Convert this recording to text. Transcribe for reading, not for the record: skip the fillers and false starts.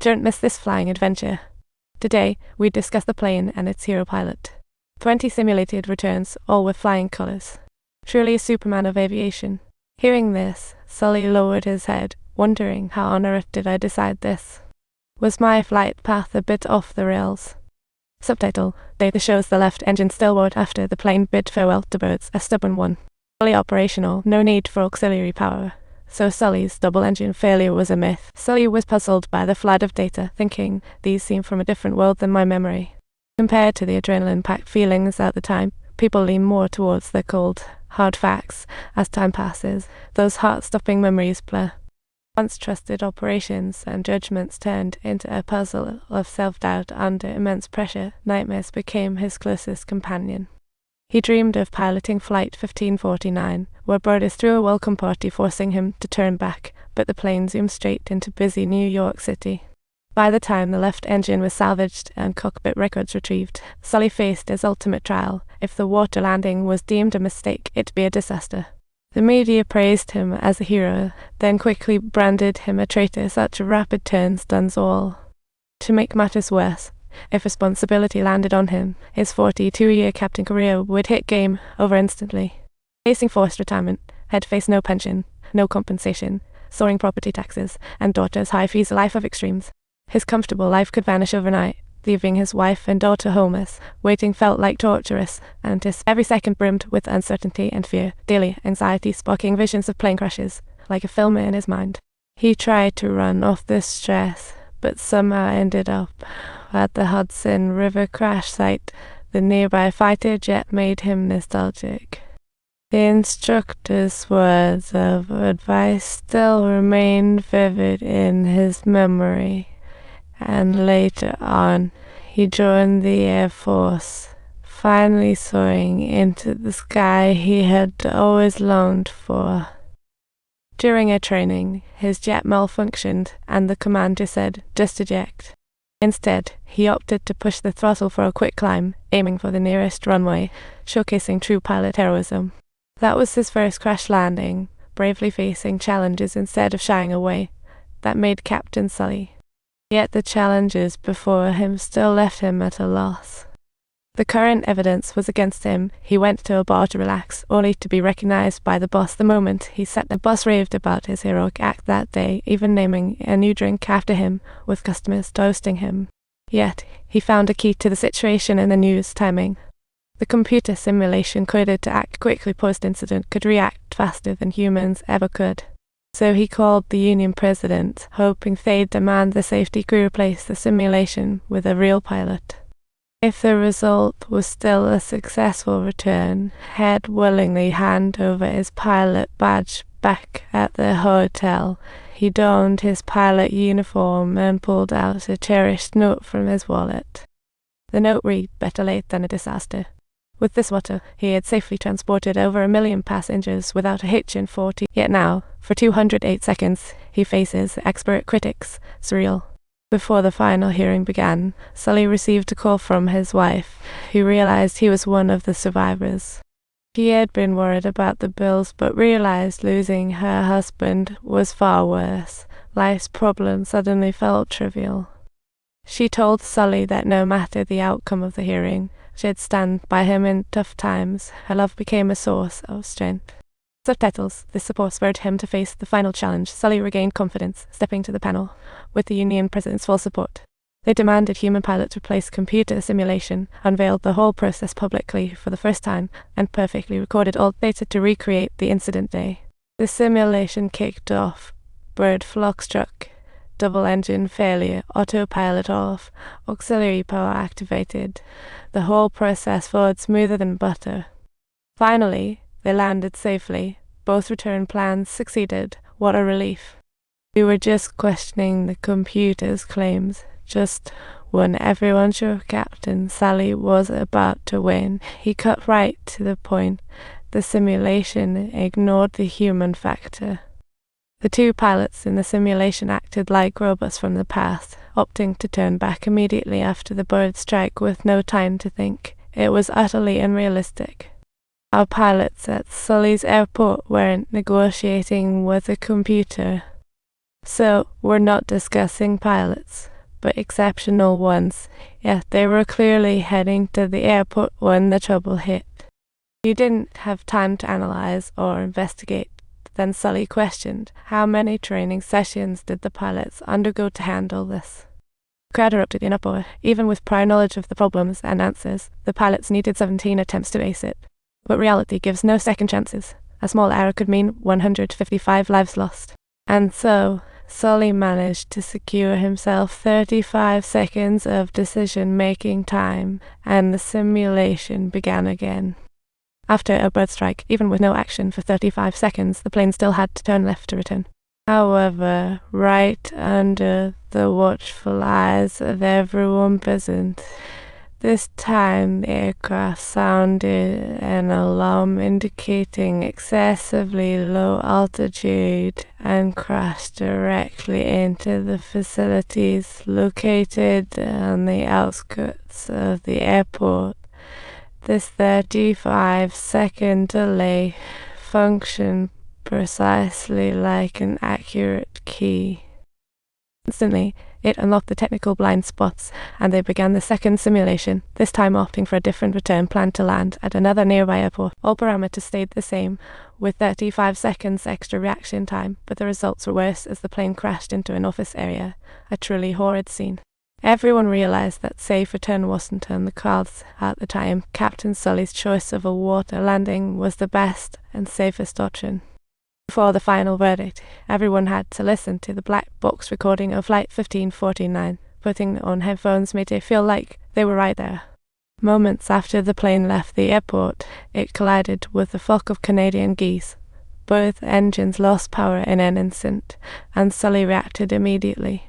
Don't miss this flying adventure. Today, we discuss the plane and its hero pilot. 20 simulated returns, all with flying colors. Truly a Superman of aviation. Hearing this, Sully lowered his head, wondering how on earth did I decide this? Was my flight path a bit off the rails? Subtitle: Data shows the left engine stalled after the plane bid farewell to birds, a stubborn one. Fully operational, no need for auxiliary power. So Sully's double engine failure was a myth. Sully was puzzled by the flood of data, thinking these seem from a different world than my memory. Compared to the adrenaline-packed feelings at the time, people lean more towards the cold, hard facts. As time passes, those heart-stopping memories blur. Once trusted operations and judgments turned into a puzzle of self-doubt under immense pressure, nightmares became his closest companion. He dreamed of piloting Flight 1549, where boarders threw a welcome party forcing him to turn back, but the plane zoomed straight into busy New York City. By the time the left engine was salvaged and cockpit records retrieved, Sully faced his ultimate trial. If the water landing was deemed a mistake, it'd be a disaster. The media praised him as a hero, then quickly branded him a traitor. Such a rapid turn stuns all. To make matters worse, if responsibility landed on him, his 42-year captain career would hit game over instantly. Facing forced retirement, he'd face no pension, no compensation, soaring property taxes, and daughter's high fees, a life of extremes. His comfortable life could vanish overnight, leaving his wife and daughter homeless. Waiting felt like torturous, and his every second brimmed with uncertainty and fear, daily anxiety sparking visions of plane crashes, like a film in his mind. He tried to run off this stress, but somehow ended up at the Hudson River crash site. The nearby fighter jet made him nostalgic. The instructor's words of advice still remained vivid in his memory, and later on, he joined the Air Force, finally soaring into the sky he had always longed for. During a training, his jet malfunctioned, and the commander said, "Just eject." Instead, he opted to push the throttle for a quick climb, aiming for the nearest runway, showcasing true pilot heroism. That was his first crash landing, bravely facing challenges instead of shying away. That made Captain Sully. Yet the challenges before him still left him at a loss. The current evidence was against him. He went to a bar to relax, only to be recognized by the boss the moment he sat. The boss raved about his heroic act that day, even naming a new drink after him, with customers toasting him. Yet, he found a key to the situation in the news timing. The computer simulation coded to act quickly post-incident could react faster than humans ever could. So he called the union president, hoping they'd demand the safety crew replace the simulation with a real pilot. If the result was still a successful return, he'd willingly hand over his pilot badge back at the hotel. He donned his pilot uniform and pulled out a cherished note from his wallet. The note read, "Better late than a disaster." With this motto, he had safely transported over 1 million passengers without a hitch in 40. Yet now, for 208 seconds, he faces expert critics. Surreal. Before the final hearing began, Sully received a call from his wife, who realized he was one of the survivors. She had been worried about the bills, but realized losing her husband was far worse. Life's problems suddenly felt trivial. She told Sully that no matter the outcome of the hearing, she'd stand by him in tough times. Her love became a source of strength. Subtitles: This support spurred him to face the final challenge. Sully regained confidence, stepping to the panel, with the union president's full support. They demanded human pilots replace computer simulation, unveiled the whole process publicly for the first time, and perfectly recorded all data to recreate the incident day. The simulation kicked off. Bird flock struck. Double engine failure, autopilot off, auxiliary power activated. The whole process flowed smoother than butter. Finally, they landed safely. Both return plans succeeded. What a relief. We were just questioning the computer's claims. Just when everyone sure Captain Sully was about to win, he cut right to the point. The simulation ignored the human factor. The two pilots in the simulation acted like robots from the past, opting to turn back immediately after the bird strike with no time to think. It was utterly unrealistic. Our pilots at Sully's airport weren't negotiating with a computer. So, we're not discussing pilots. but exceptional ones. Yet they were clearly heading to the airport when the trouble hit. You didn't have time to analyze or investigate. Then Sully questioned, how many training sessions did the pilots undergo to handle this? The crowd erupted in uproar. Even with prior knowledge of the problems and answers, the pilots needed 17 attempts to ace it. But reality gives no second chances. A small error could mean 155 lives lost. And so, Sully managed to secure himself 35 seconds of decision-making time, and the simulation began again. After a bird strike, even with no action for 35 seconds, the plane still had to turn left to return. However, right under the watchful eyes of everyone present, this time the aircraft sounded an alarm indicating excessively low altitude and crashed directly into the facilities located on the outskirts of the airport. This 35-second delay functioned precisely like an accurate key. Instantly, it unlocked the technical blind spots, and they began the second simulation, this time opting for a different return planned to land at another nearby airport. All parameters stayed the same, with 35 seconds extra reaction time, but the results were worse as the plane crashed into an office area, a truly horrid scene. Everyone realized that safe return wasn't on the cards at the time. Captain Sully's choice of a water landing was the best and safest option. Before the final verdict, everyone had to listen to the black box recording of Flight 1549. Putting on headphones made it feel like they were right there. Moments after the plane left the airport, it collided with a flock of Canadian geese. Both engines lost power in an instant, and Sully reacted immediately.